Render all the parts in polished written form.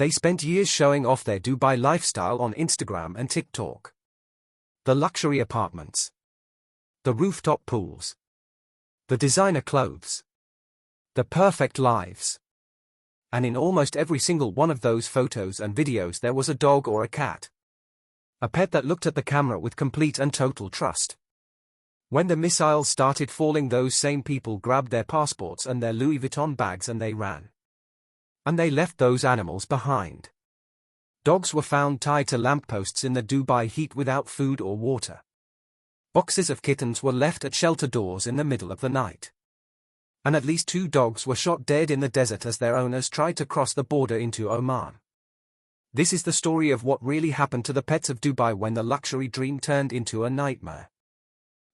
They spent years showing off their Dubai lifestyle on Instagram and TikTok. The luxury apartments. The rooftop pools. The designer clothes. The perfect lives. And in almost every single one of those photos and videos there was a dog or a cat. A pet that looked at the camera with complete and total trust. When the missiles started falling, those same people grabbed their passports and their Louis Vuitton bags and they ran. And they left those animals behind. Dogs were found tied to lampposts in the Dubai heat without food or water. Boxes of kittens were left at shelter doors in the middle of the night. And at least 2 dogs were shot dead in the desert as their owners tried to cross the border into Oman. This is the story of what really happened to the pets of Dubai when the luxury dream turned into a nightmare.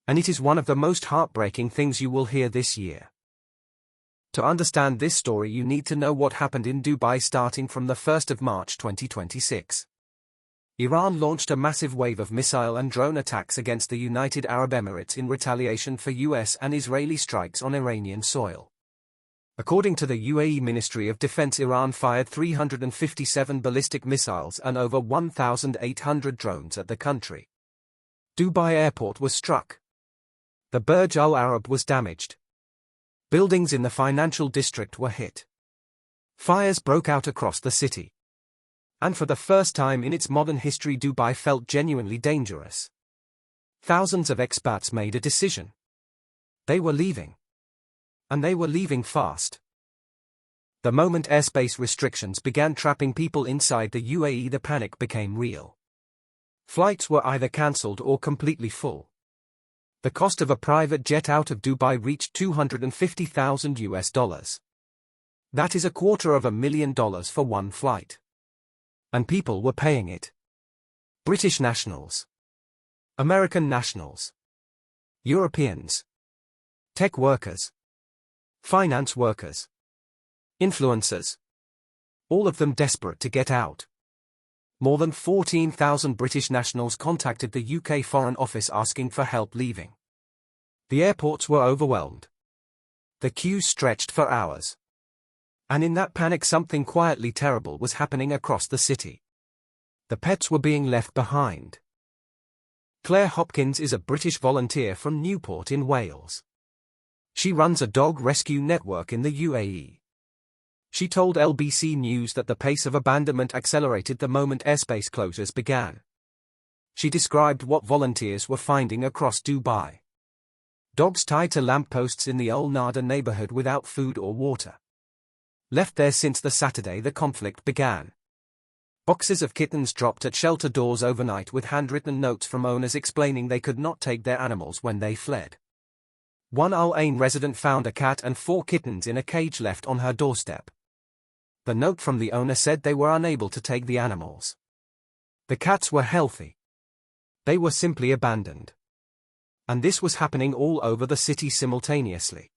And it is one of the most heartbreaking things you will hear this year. To understand this story, you need to know what happened in Dubai starting from the 1st of March 2026. Iran launched a massive wave of missile and drone attacks against the United Arab Emirates in retaliation for US and Israeli strikes on Iranian soil. According to the UAE Ministry of Defense, Iran fired 357 ballistic missiles and over 1,800 drones at the country. Dubai airport was struck. The Burj Al Arab was damaged. Buildings in the financial district were hit. Fires broke out across the city. And for the first time in its modern history, Dubai felt genuinely dangerous. Thousands of expats made a decision. They were leaving. And they were leaving fast. The moment airspace restrictions began trapping people inside the UAE, the panic became real. Flights were either cancelled or completely full. The cost of a private jet out of Dubai reached $250,000. That is $250,000 for one flight. And people were paying it. British nationals. American nationals. Europeans. Tech workers. Finance workers. Influencers. All of them desperate to get out. More than 14,000 British nationals contacted the UK Foreign Office asking for help leaving. The airports were overwhelmed. The queues stretched for hours. And in that panic, something quietly terrible was happening across the city. The pets were being left behind. Claire Hopkins is a British volunteer from Newport in Wales. She runs a dog rescue network in the UAE. She told LBC News that the pace of abandonment accelerated the moment airspace closures began. She described what volunteers were finding across Dubai. Dogs tied to lampposts in the Al Nada neighborhood without food or water. Left there since the Saturday the conflict began. Boxes of kittens dropped at shelter doors overnight with handwritten notes from owners explaining they could not take their animals when they fled. One Al Ain resident found a cat and 4 kittens in a cage left on her doorstep. The note from the owner said they were unable to take the animals. The cats were healthy. They were simply abandoned. And this was happening all over the city simultaneously.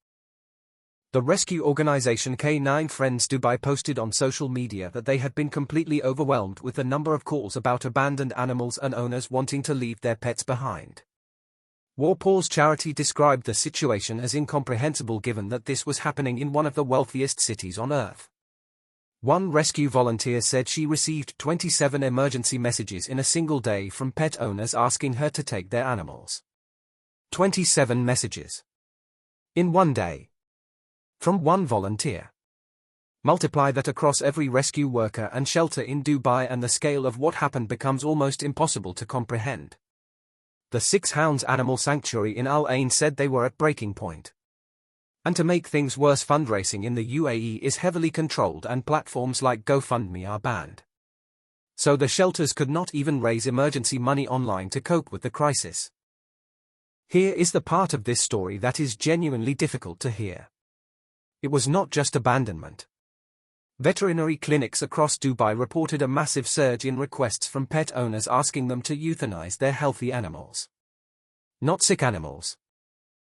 The rescue organization K9 Friends Dubai posted on social media that they had been completely overwhelmed with the number of calls about abandoned animals and owners wanting to leave their pets behind. Paws charity described the situation as incomprehensible given that this was happening in one of the wealthiest cities on earth. One rescue volunteer said she received 27 emergency messages in a single day from pet owners asking her to take their animals. 27 messages. In one day. From one volunteer. Multiply that across every rescue worker and shelter in Dubai and the scale of what happened becomes almost impossible to comprehend. The 6 Hounds Animal Sanctuary in Al Ain said they were at breaking point. And to make things worse, fundraising in the UAE is heavily controlled and platforms like GoFundMe are banned. So the shelters could not even raise emergency money online to cope with the crisis. Here is the part of this story that is genuinely difficult to hear. It was not just abandonment. Veterinary clinics across Dubai reported a massive surge in requests from pet owners asking them to euthanize their healthy animals. Not sick animals.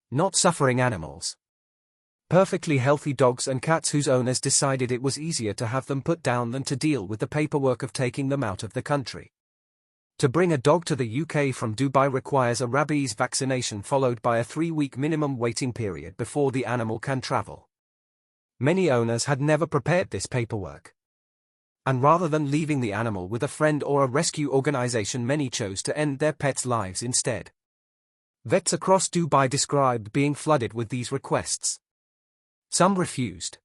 Not suffering animals. Perfectly healthy dogs and cats whose owners decided it was easier to have them put down than to deal with the paperwork of taking them out of the country. To bring a dog to the UK from Dubai requires a rabies vaccination followed by a 3-week minimum waiting period before the animal can travel. Many owners had never prepared this paperwork. And rather than leaving the animal with a friend or a rescue organization, many chose to end their pets' lives instead. Vets across Dubai described being flooded with these requests. Some refused.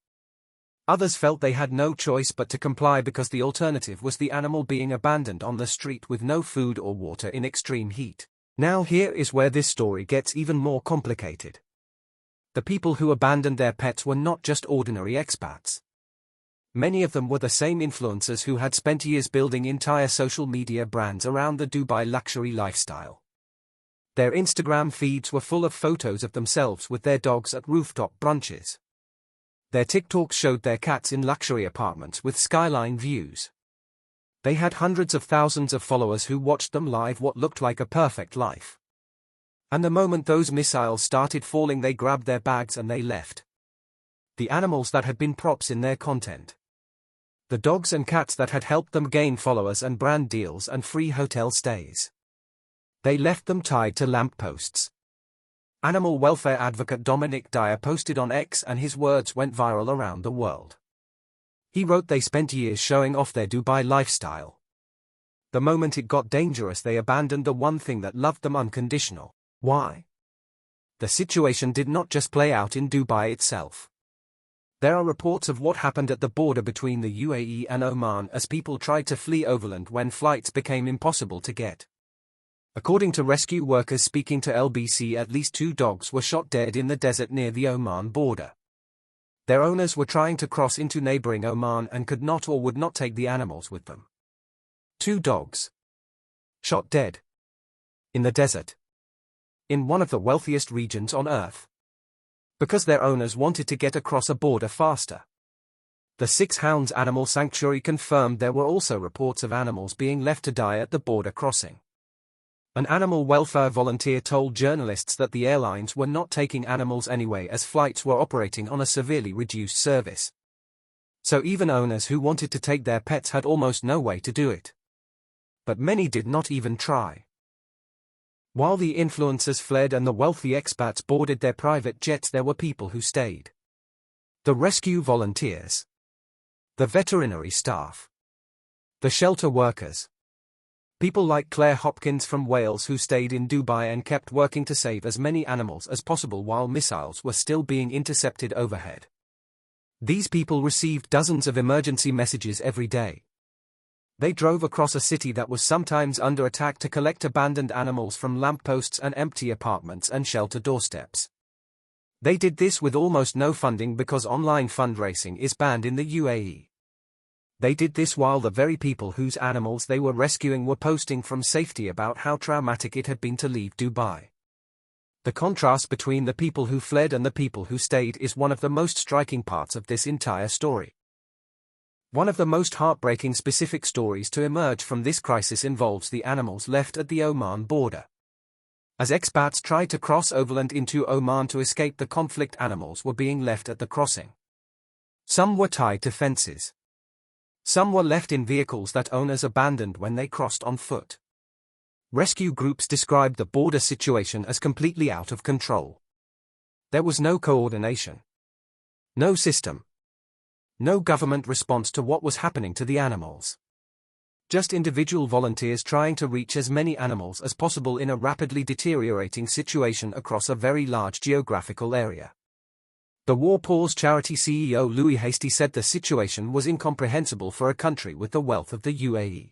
Others felt they had no choice but to comply because the alternative was the animal being abandoned on the street with no food or water in extreme heat. Now here is where this story gets even more complicated. The people who abandoned their pets were not just ordinary expats. Many of them were the same influencers who had spent years building entire social media brands around the Dubai luxury lifestyle. Their Instagram feeds were full of photos of themselves with their dogs at rooftop brunches. Their TikToks showed their cats in luxury apartments with skyline views. They had hundreds of thousands of followers who watched them live what looked like a perfect life. And the moment those missiles started falling, they grabbed their bags and they left. The animals that had been props in their content. The dogs and cats that had helped them gain followers and brand deals and free hotel stays. They left them tied to lampposts. Animal welfare advocate Dominic Dyer posted on X and his words went viral around the world. He wrote they spent years showing off their Dubai lifestyle. The moment it got dangerous, they abandoned the one thing that loved them unconditional. Why? The situation did not just play out in Dubai itself. There are reports of what happened at the border between the UAE and Oman as people tried to flee overland when flights became impossible to get. According to rescue workers speaking to LBC, at least 2 dogs were shot dead in the desert near the Oman border. Their owners were trying to cross into neighboring Oman and could not or would not take the animals with them. 2 dogs shot dead in the desert, in one of the wealthiest regions on Earth, because their owners wanted to get across a border faster. The Six Hounds Animal Sanctuary confirmed there were also reports of animals being left to die at the border crossing. An animal welfare volunteer told journalists that the airlines were not taking animals anyway as flights were operating on a severely reduced service. So even owners who wanted to take their pets had almost no way to do it. But many did not even try. While the influencers fled and the wealthy expats boarded their private jets, there were people who stayed. The rescue volunteers. The veterinary staff. The shelter workers. People like Claire Hopkins from Wales who stayed in Dubai and kept working to save as many animals as possible while missiles were still being intercepted overhead. These people received dozens of emergency messages every day. They drove across a city that was sometimes under attack to collect abandoned animals from lampposts and empty apartments and shelter doorsteps. They did this with almost no funding because online fundraising is banned in the UAE. They did this while the very people whose animals they were rescuing were posting from safety about how traumatic it had been to leave Dubai. The contrast between the people who fled and the people who stayed is one of the most striking parts of this entire story. One of the most heartbreaking specific stories to emerge from this crisis involves the animals left at the Oman border. As expats tried to cross overland into Oman to escape the conflict, animals were being left at the crossing. Some were tied to fences. Some were left in vehicles that owners abandoned when they crossed on foot. Rescue groups described the border situation as completely out of control. There was no coordination. No system. No government response to what was happening to the animals. Just individual volunteers trying to reach as many animals as possible in a rapidly deteriorating situation across a very large geographical area. The Paws charity CEO Louis Hasty said the situation was incomprehensible for a country with the wealth of the UAE.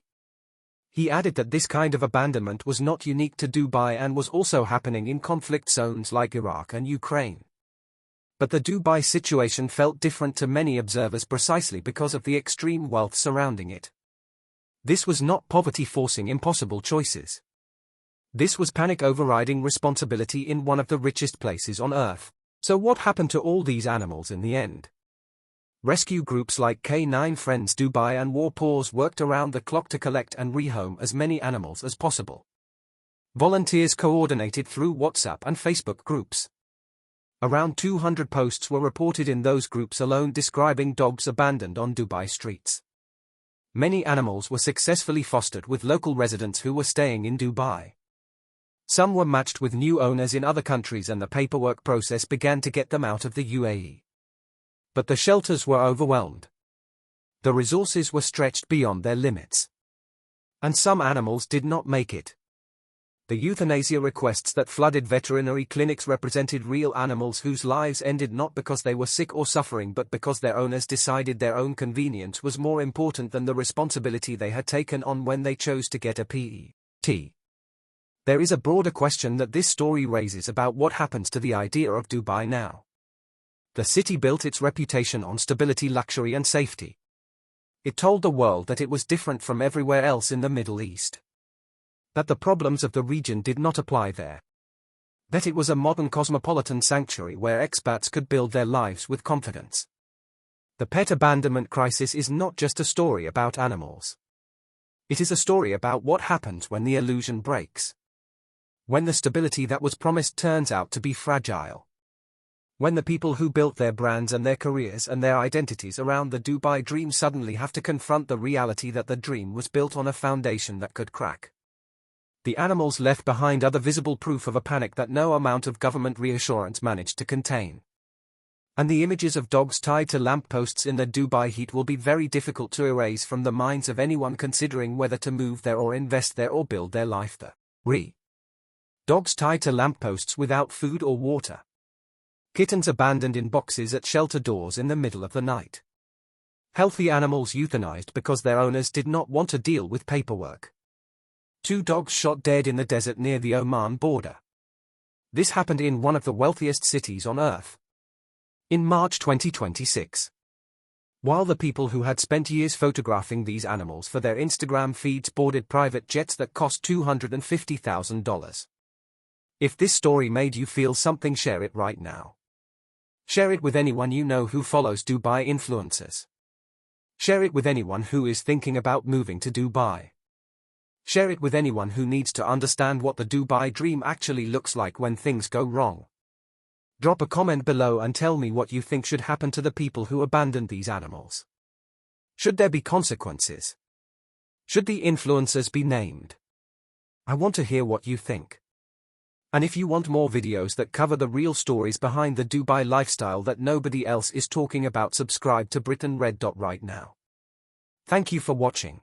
He added that this kind of abandonment was not unique to Dubai and was also happening in conflict zones like Iraq and Ukraine. But the Dubai situation felt different to many observers precisely because of the extreme wealth surrounding it. This was not poverty forcing impossible choices. This was panic overriding responsibility in one of the richest places on Earth. So what happened to all these animals in the end? Rescue groups like K9 Friends Dubai and Paws worked around the clock to collect and rehome as many animals as possible. Volunteers coordinated through WhatsApp and Facebook groups. Around 200 posts were reported in those groups alone describing dogs abandoned on Dubai streets. Many animals were successfully fostered with local residents who were staying in Dubai. Some were matched with new owners in other countries and the paperwork process began to get them out of the UAE. But the shelters were overwhelmed. The resources were stretched beyond their limits. And some animals did not make it. The euthanasia requests that flooded veterinary clinics represented real animals whose lives ended not because they were sick or suffering but because their owners decided their own convenience was more important than the responsibility they had taken on when they chose to get a pet. There is a broader question that this story raises about what happens to the idea of Dubai now. The city built its reputation on stability, luxury and safety. It told the world that it was different from everywhere else in the Middle East. That the problems of the region did not apply there. That it was a modern cosmopolitan sanctuary where expats could build their lives with confidence. The pet abandonment crisis is not just a story about animals. It is a story about what happens when the illusion breaks. When the stability that was promised turns out to be fragile. When the people who built their brands and their careers and their identities around the Dubai dream suddenly have to confront the reality that the dream was built on a foundation that could crack. The animals left behind are the visible proof of a panic that no amount of government reassurance managed to contain. And the images of dogs tied to lampposts in the Dubai heat will be very difficult to erase from the minds of anyone considering whether to move there or invest there or build their life there. Dogs tied to lampposts without food or water. Kittens abandoned in boxes at shelter doors in the middle of the night. Healthy animals euthanized because their owners did not want to deal with paperwork. 2 dogs shot dead in the desert near the Oman border. This happened in one of the wealthiest cities on Earth. In March 2026. While the people who had spent years photographing these animals for their Instagram feeds boarded private jets that cost $250,000. If this story made you feel something, share it right now. Share it with anyone you know who follows Dubai influencers. Share it with anyone who is thinking about moving to Dubai. Share it with anyone who needs to understand what the Dubai dream actually looks like when things go wrong. Drop a comment below and tell me what you think should happen to the people who abandoned these animals. Should there be consequences? Should the influencers be named? I want to hear what you think. And if you want more videos that cover the real stories behind the Dubai lifestyle that nobody else is talking about, subscribe to Britain Red Dot right now. Thank you for watching.